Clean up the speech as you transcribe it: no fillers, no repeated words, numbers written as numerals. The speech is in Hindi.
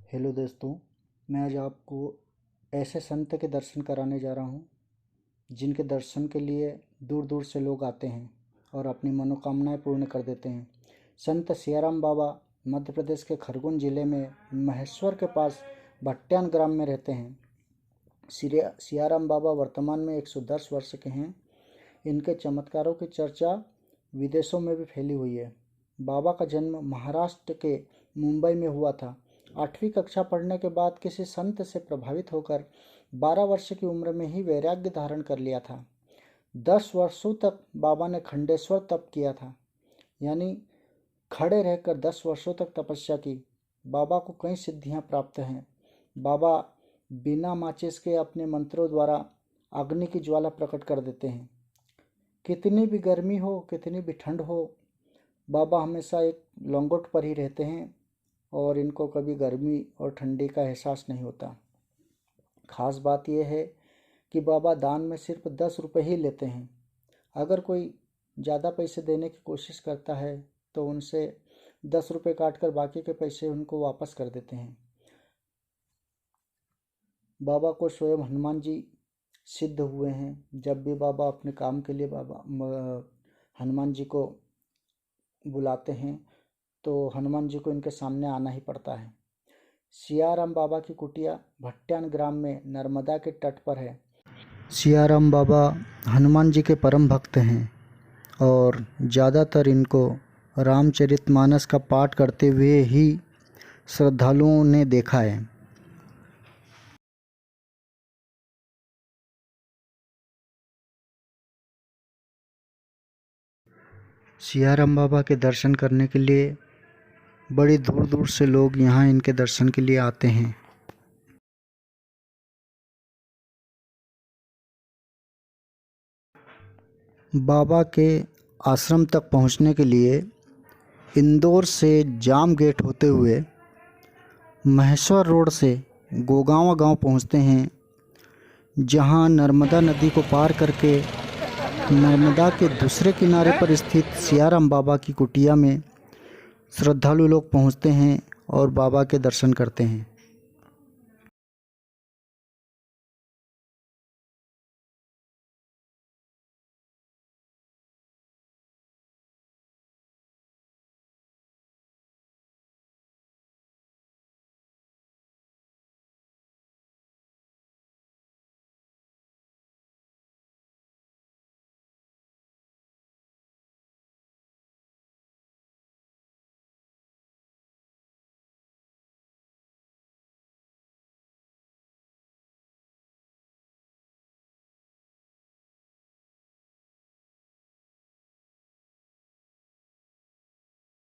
हेलो दोस्तों, मैं आज आपको ऐसे संत के दर्शन कराने जा रहा हूँ जिनके दर्शन के लिए दूर दूर से लोग आते हैं और अपनी मनोकामनाएं पूर्ण कर देते हैं। संत सियाराम बाबा मध्य प्रदेश के खरगोन जिले में महेश्वर के पास भट्ट्यान ग्राम में रहते हैं। सियाराम बाबा वर्तमान में 110 वर्ष के हैं। इनके चमत्कारों की चर्चा विदेशों में भी फैली हुई है। बाबा का जन्म महाराष्ट्र के मुंबई में हुआ था। 8वीं कक्षा पढ़ने के बाद किसी संत से प्रभावित होकर 12 वर्ष की उम्र में ही वैराग्य धारण कर लिया था। 10 वर्षों तक बाबा ने खंडेश्वर तप किया था, यानी खड़े रहकर 10 वर्षों तक तपस्या की। बाबा को कई सिद्धियां प्राप्त हैं। बाबा बिना माचिस के अपने मंत्रों द्वारा अग्नि की ज्वाला प्रकट कर देते हैं। कितनी भी गर्मी हो, कितनी भी ठंड हो, बाबा हमेशा एक लंगोट पर ही रहते हैं और इनको कभी गर्मी और ठंडी का एहसास नहीं होता। ख़ास बात यह है कि बाबा दान में सिर्फ 10 रुपये ही लेते हैं। अगर कोई ज़्यादा पैसे देने की कोशिश करता है तो उनसे 10 रुपये काट कर बाकी के पैसे उनको वापस कर देते हैं। बाबा को स्वयं हनुमान जी सिद्ध हुए हैं। जब भी बाबा अपने काम के लिए हनुमान जी को बुलाते हैं तो हनुमान जी को इनके सामने आना ही पड़ता है। सियाराम बाबा की कुटिया भट्ट्यान ग्राम में नर्मदा के तट पर है। सियाराम बाबा हनुमान जी के परम भक्त हैं और ज़्यादातर इनको रामचरितमानस का पाठ करते हुए ही श्रद्धालुओं ने देखा है। सियाराम बाबा के दर्शन करने के लिए बड़ी दूर दूर से लोग यहाँ इनके दर्शन के लिए आते हैं। बाबा के आश्रम तक पहुँचने के लिए इंदौर से जाम गेट होते हुए महेश्वर रोड से गोगांवा गांव पहुँचते हैं, जहां नर्मदा नदी को पार करके नर्मदा के दूसरे किनारे पर स्थित सियाराम बाबा की कुटिया में श्रद्धालु लोग पहुँचते हैं और बाबा के दर्शन करते हैं।